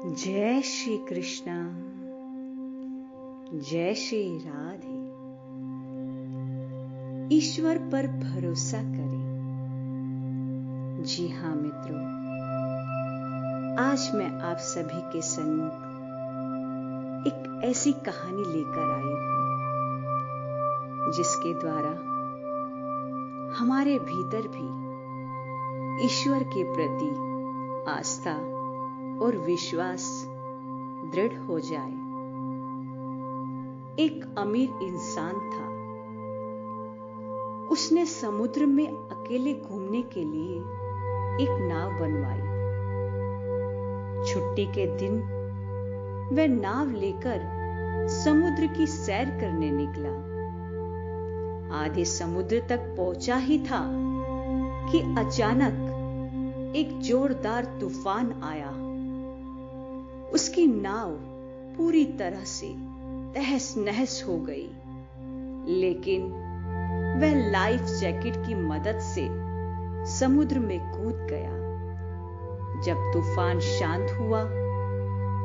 जय श्री कृष्ण, जय श्री राधे। ईश्वर पर भरोसा करें। जी हाँ मित्रों, आज मैं आप सभी के सन्मुख एक ऐसी कहानी लेकर आई हूं जिसके द्वारा हमारे भीतर भी ईश्वर के प्रति आस्था और विश्वास दृढ़ हो जाए। एक अमीर इंसान था। उसने समुद्र में अकेले घूमने के लिए एक नाव बनवाई। छुट्टी के दिन वह नाव लेकर समुद्र की सैर करने निकला। आधे समुद्र तक पहुंचा ही था कि अचानक एक जोरदार तूफान आया। उसकी नाव पूरी तरह से तहस नहस हो गई, लेकिन वह लाइफ जैकेट की मदद से समुद्र में कूद गया। जब तूफान शांत हुआ,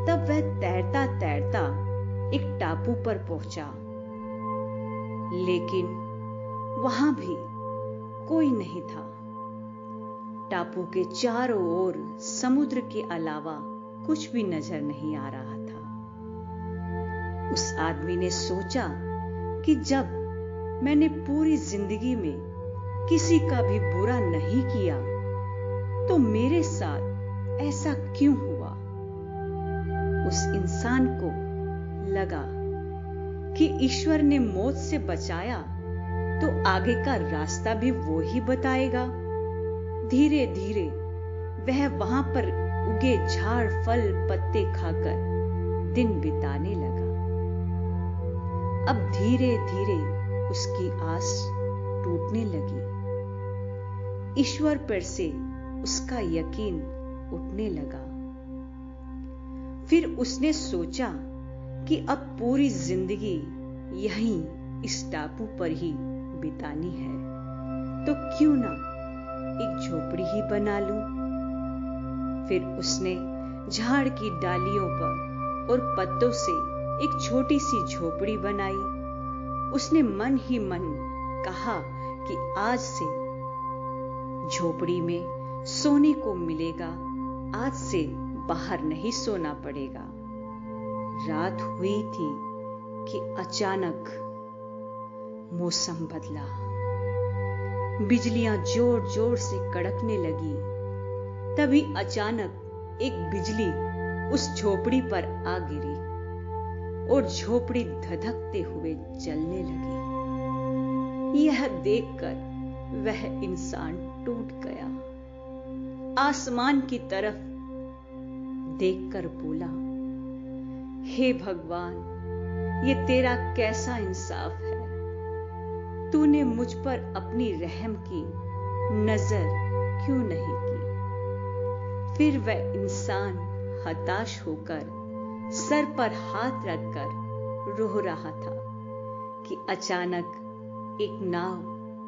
तब वह तैरता तैरता एक टापू पर पहुंचा, लेकिन वहां भी कोई नहीं था। टापू के चारों ओर समुद्र के अलावा कुछ भी नजर नहीं आ रहा था। उस आदमी ने सोचा कि जब मैंने पूरी जिंदगी में किसी का भी बुरा नहीं किया, तो मेरे साथ ऐसा क्यों हुआ? उस इंसान को लगा कि ईश्वर ने मौत से बचाया तो आगे का रास्ता भी वो ही बताएगा। धीरे धीरे वह वहां पर उगे झाड़ फल पत्ते खाकर दिन बिताने लगा। अब धीरे धीरे उसकी आस टूटने लगी। ईश्वर पर से उसका यकीन उठने लगा। फिर उसने सोचा कि अब पूरी जिंदगी यहीं इस टापू पर ही बितानी है, तो क्यों ना एक झोपड़ी ही बना लूं। फिर उसने झाड़ की डालियों पर और पत्तों से एक छोटी सी झोपड़ी बनाई। उसने मन ही मन कहा कि आज से झोपड़ी में सोने को मिलेगा, आज से बाहर नहीं सोना पड़ेगा। रात हुई थी कि अचानक मौसम बदला। बिजलियां जोर जोर से कड़कने लगी। तभी अचानक एक बिजली उस झोपड़ी पर आ गिरी और झोपड़ी धधकते हुए जलने लगी। यह देखकर वह इंसान टूट गया। आसमान की तरफ देखकर बोला, हे भगवान, ये तेरा कैसा इंसाफ है। तूने मुझ पर अपनी रहम की नजर क्यों नहीं की? फिर वह इंसान हताश होकर सर पर हाथ रखकर रो रहा था कि अचानक एक नाव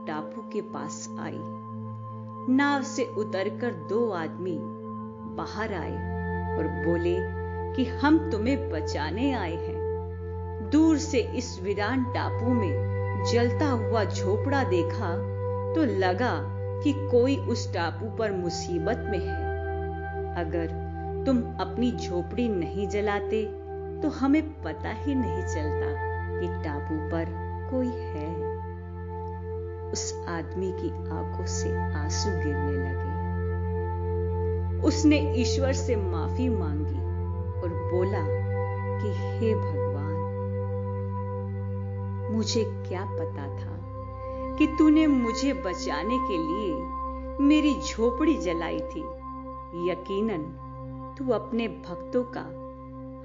टापू के पास आई। नाव से उतरकर दो आदमी बाहर आए और बोले कि हम तुम्हें बचाने आए हैं। दूर से इस वीरान टापू में जलता हुआ झोपड़ा देखा तो लगा कि कोई उस टापू पर मुसीबत में है। अगर तुम अपनी झोपड़ी नहीं जलाते तो हमें पता ही नहीं चलता कि टापू पर कोई है। उस आदमी की आंखों से आंसू गिरने लगे। उसने ईश्वर से माफी मांगी और बोला कि हे भगवान, मुझे क्या पता था कि तूने मुझे बचाने के लिए मेरी झोपड़ी जलाई थी। यकीनन तू अपने भक्तों का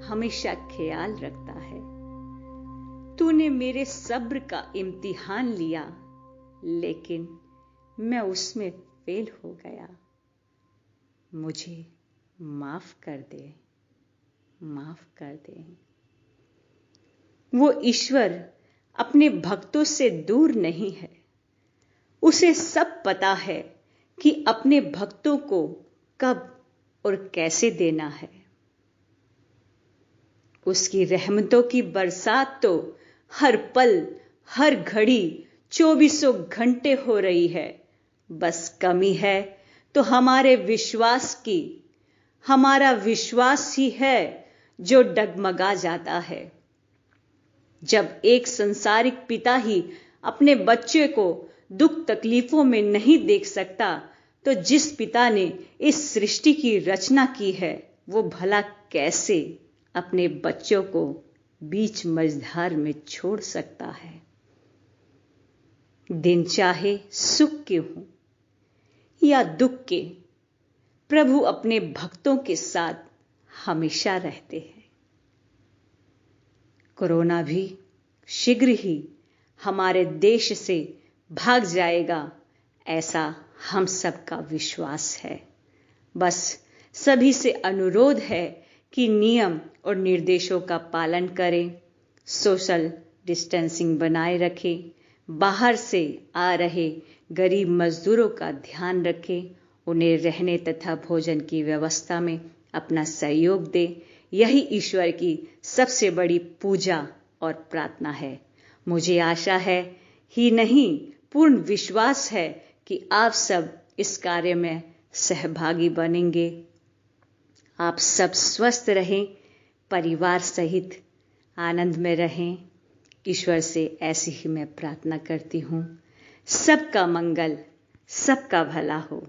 हमेशा ख्याल रखता है। तूने मेरे सब्र का इम्तिहान लिया, लेकिन मैं उसमें फेल हो गया। मुझे माफ कर दे, माफ कर दे। वो ईश्वर अपने भक्तों से दूर नहीं है। उसे सब पता है कि अपने भक्तों को कब और कैसे देना है। उसकी रहमतों की बरसात तो हर पल, हर घड़ी, 24 घंटे हो रही है। बस कमी है तो हमारे विश्वास की। हमारा विश्वास ही है जो डगमगा जाता है। जब एक संसारिक पिता ही अपने बच्चे को दुख तकलीफों में नहीं देख सकता, तो जिस पिता ने इस सृष्टि की रचना की है, वो भला कैसे अपने बच्चों को बीच मझधार में छोड़ सकता है। दिन चाहे सुख के हों या दुख के, प्रभु अपने भक्तों के साथ हमेशा रहते हैं। कोरोना भी शीघ्र ही हमारे देश से भाग जाएगा, ऐसा हम सबका विश्वास है। बस सभी से अनुरोध है कि नियम और निर्देशों का पालन करें, सोशल डिस्टेंसिंग बनाए रखें, बाहर से आ रहे गरीब मजदूरों का ध्यान रखें, उन्हें रहने तथा भोजन की व्यवस्था में अपना सहयोग दें। यही ईश्वर की सबसे बड़ी पूजा और प्रार्थना है। मुझे आशा है ही नहीं, पूर्ण विश्वास है कि आप सब इस कार्य में सहभागी बनेंगे। आप सब स्वस्थ रहें, परिवार सहित आनंद में रहें। ईश्वर से ऐसी ही मैं प्रार्थना करती हूँ। सबका मंगल, सबका भला हो,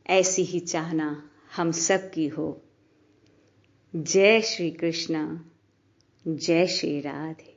ऐसी ही चाहना हम सब की हो। जय श्री कृष्ण, जय श्री राधे।